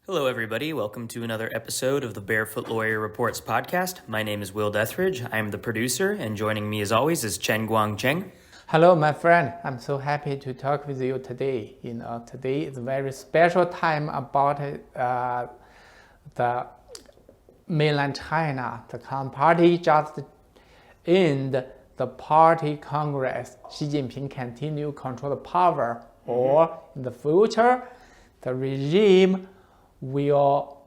Hello, everybody. Welcome to another episode of the Barefoot Lawyer Reports podcast. My name is Will Deathridge. I'm the producer, and joining me as always is Chen Guangcheng. Hello, my friend. I'm so happy to talk with you today. Today is a very special time about the mainland China. The Communist Party just ended the party congress. Xi Jinping continue control the power, or in the future, the regime will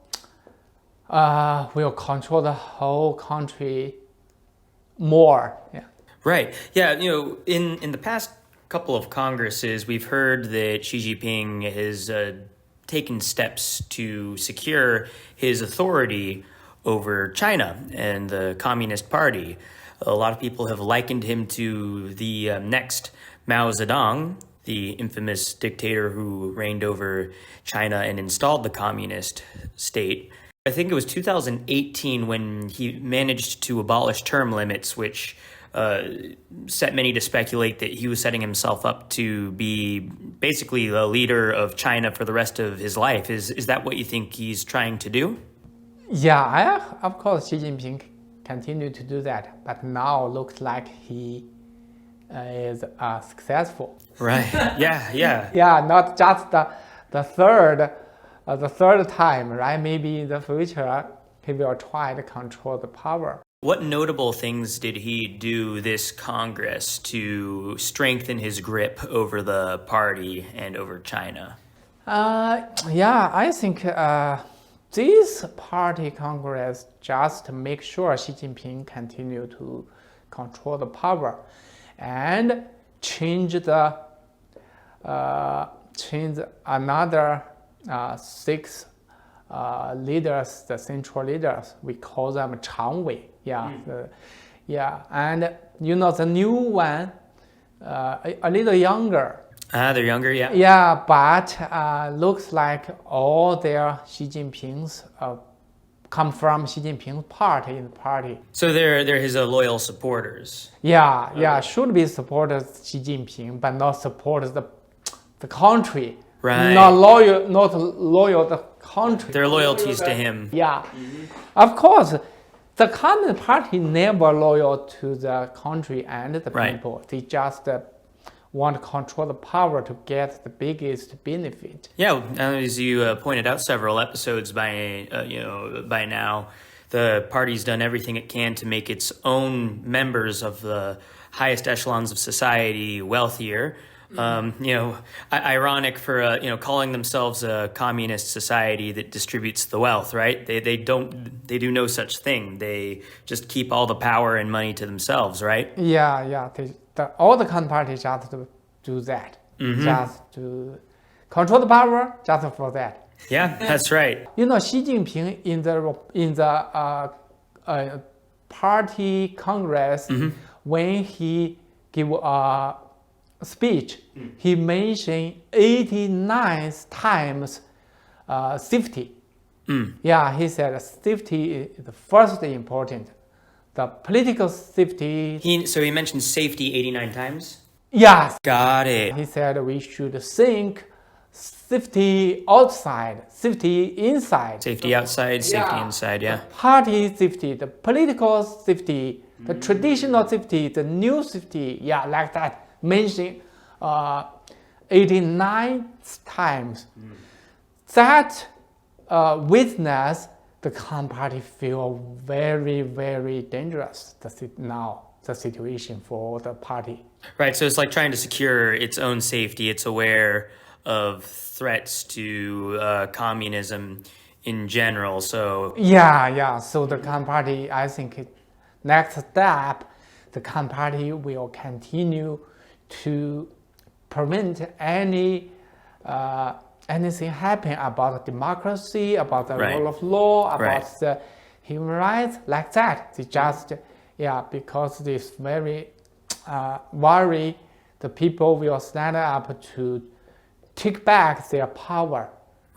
control the whole country more. Yeah. Right. Yeah. In the past couple of Congresses, we've heard that Xi Jinping has taken steps to secure his authority over China and the Communist Party. A lot of people have likened him to the next Mao Zedong, the infamous dictator who reigned over China and installed the communist state. I think it was 2018 when he managed to abolish term limits, which set many to speculate that he was setting himself up to be basically the leader of China for the rest of his life. Is that what you think he's trying to do? Yeah, of course, Xi Jinping continued to do that, but now looks like he is successful. Right. Yeah. Yeah, not just the third time, right? Maybe in the future he will try to control the power. What notable things did he do this Congress to strengthen his grip over the party and over China? I think this party Congress just make sure Xi Jinping continue to control the power and change another 6 leaders, the central leaders. We call them Changwei. And the new one, a little younger. They're younger, yeah. Yeah, but looks like all their Xi Jinping's come from Xi Jinping's party. So they're his loyal supporters. Yeah, should be supporters Xi Jinping, but not support the country. Right. Not loyal the country. Their loyalties to him. Yeah. Of course, the Communist Party never loyal to the country and the people. They just want to control the power to get the biggest benefit. Yeah, as you pointed out several episodes by now, the party's done everything it can to make its own members of the highest echelons of society wealthier. Ironic for calling themselves a communist society that distributes the wealth, right? They do no such thing. They just keep all the power and money to themselves, right? Yeah. All the Communist Party just to do that, just to control the power, just for that. Yeah, that's right. Xi Jinping in the party congress, when he give a speech, he mentioned 89 times safety. Yeah, he said safety is the first important. The political safety. So he mentioned safety 89 times? Yes. Got it. He said we should think safety outside, safety inside. Safety outside, safety inside, yeah. The party safety, the political safety, the traditional safety, the new safety, like that. Mentioned 89 times. That witness the Communist Party feel very, very dangerous the situation for the party. Right, so it's like trying to secure its own safety. It's aware of threats to communism in general. So So the Communist Party, I think, next step, the Communist Party will continue to prevent anything happen about democracy, about the rule of law, about the human rights, like that. They just, because this very worry, the people will stand up to take back their power.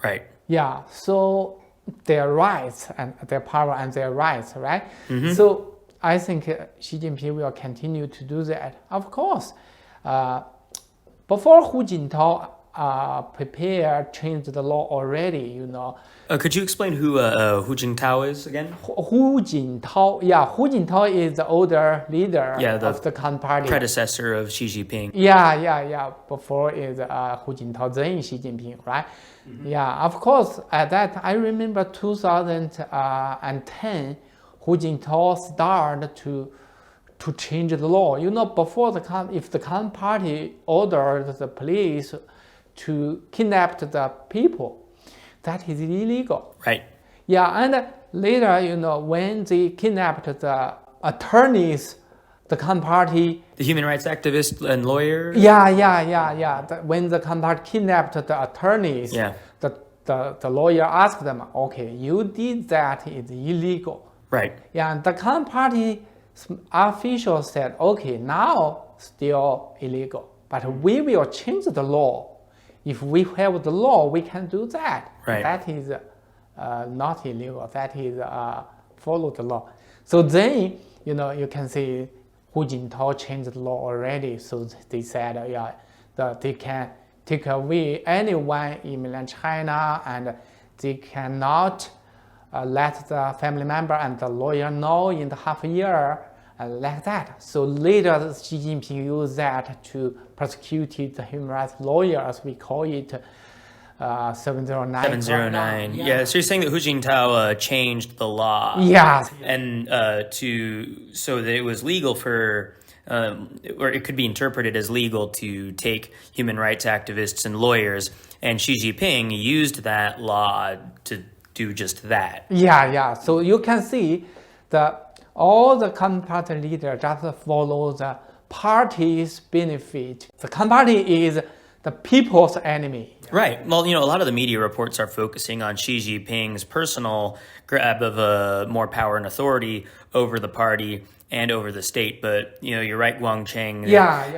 Right. Yeah, so their rights and their power and their rights, right? So I think Xi Jinping will continue to do that. Of course, before Hu Jintao, prepared change the law already. Could you explain who Hu Jintao is again? Hu Jintao, Hu Jintao is the older leader of the Communist Party. Predecessor of Xi Jinping. Before is Hu Jintao, then Xi Jinping, right? Of course, at that, I remember 2010, Hu Jintao started to change the law. Before if the Communist Party ordered the police to kidnap the people, that is illegal. Right. And later, when they kidnapped the attorneys, the Communist Party, the human rights activists and lawyers. When the Communist Party kidnapped the attorneys, the lawyer asked them, okay, you did that, it's illegal. Right. And the Communist Party officials said, okay, now still illegal, but we will change the law. If we have the law, we can do that. Right. That is not illegal. That is follow the law. So then, you can see Hu Jintao changed the law already. So they said, that they can take away anyone in mainland China, and they cannot let the family member and the lawyer know in the half a year, like that. So later, Xi Jinping used that to prosecute the human rights lawyer, as we call it, 709. 709. Yeah. So you're saying that Hu Jintao changed the law. And so that it was legal for, or it could be interpreted as legal to take human rights activists and lawyers. And Xi Jinping used that law to do just that. So you can see that all the Communist Party leaders just follow the party's benefit. The Communist Party is the people's enemy. Right. Well, a lot of the media reports are focusing on Xi Jinping's personal grab of more power and authority over the party and over the state. But, you're right, Guangcheng.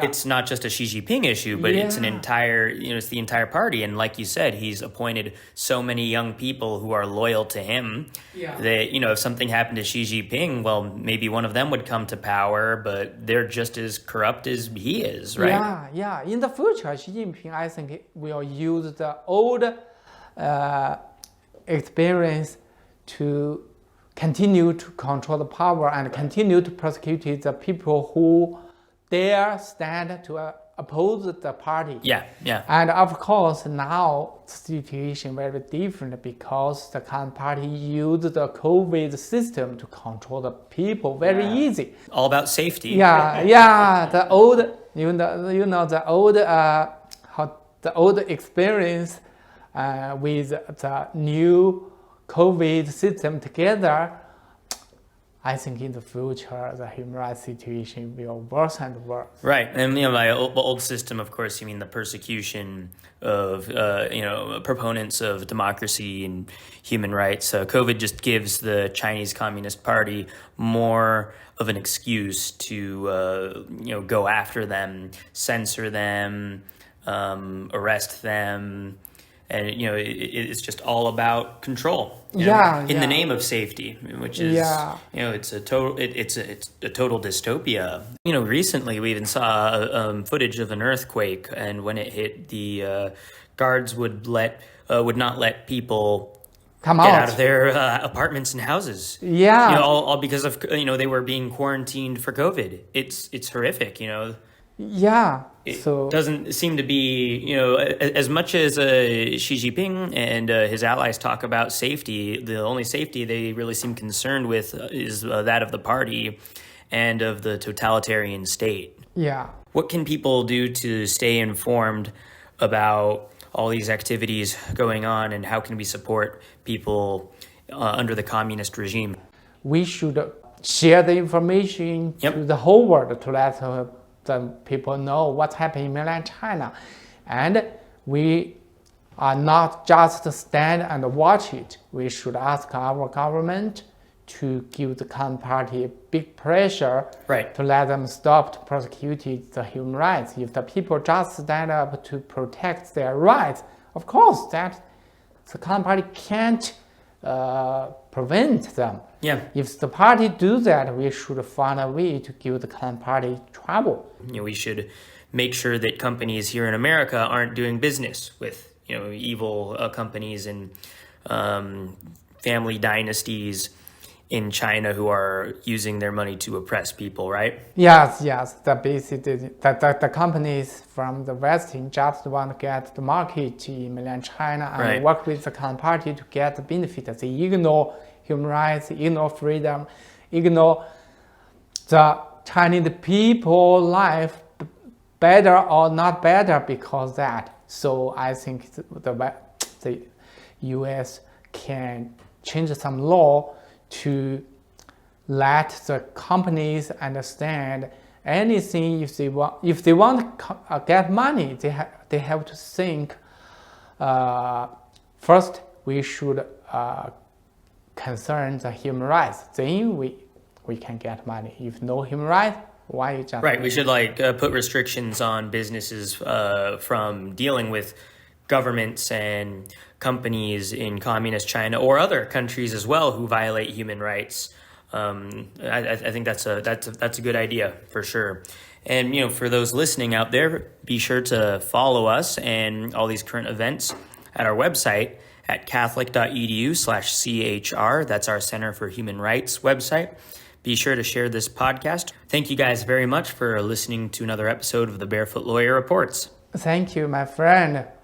It's not just a Xi Jinping issue, but it's an entire, it's the entire party. And like you said, he's appointed so many young people who are loyal to him that, if something happened to Xi Jinping, well, maybe one of them would come to power, but they're just as corrupt as he is, right? In the future, Xi Jinping, I think, will use the old experience to continue to control the power and continue to prosecute the people who dare stand to oppose the party. And of course, now the situation very different, because the Communist Party used the COVID system to control the people very easy. All about safety. The old, the old experience with the new COVID system together, I think in the future the human rights situation will worse and worse. Right, and by old system, of course, you mean the persecution of proponents of democracy and human rights. COVID just gives the Chinese Communist Party more of an excuse to go after them, censor them, arrest them. And it's just all about control. In the name of safety, which is it's a total dystopia. Recently we even saw footage of an earthquake, and when it hit, the guards would not let people get out of their apartments and houses. All because of they were being quarantined for COVID. It's horrific. It doesn't seem to be, as much as Xi Jinping and his allies talk about safety, the only safety they really seem concerned with is that of the party and of the totalitarian state. What can people do to stay informed about all these activities going on, and how can we support people under the communist regime? We should share the information to the whole world to let the people know what's happening in mainland China. And we are not just stand and watch it. We should ask our government to give the Communist Party big pressure to let them stop prosecuting the human rights. If the people just stand up to protect their rights, of course that the Communist Party can't prevent them. If the party do that, we should find a way to give the Communist Party trouble. We should make sure that companies here in America aren't doing business with, evil companies and family dynasties in China who are using their money to oppress people, right? Yes. The companies from the West just want to get the market in mainland China and work with the counterparty to get the benefit. They ignore human rights, ignore freedom, ignore the Chinese people life better or not better because that. So I think the U.S. can change some law to let the companies understand anything. If they want to get money, they have to think first we should concern the human rights. Then we can get money. If no human rights, why you just we should put restrictions on businesses from dealing with governments and companies in communist China or other countries as well who violate human rights. I think that's a good idea for sure. And for those listening out there, be sure to follow us and all these current events at our website at catholic.edu/CHR. That's our Center for Human Rights website. Be sure to share this podcast. Thank you guys very much for listening to another episode of the Barefoot Lawyer Reports. Thank you, my friend.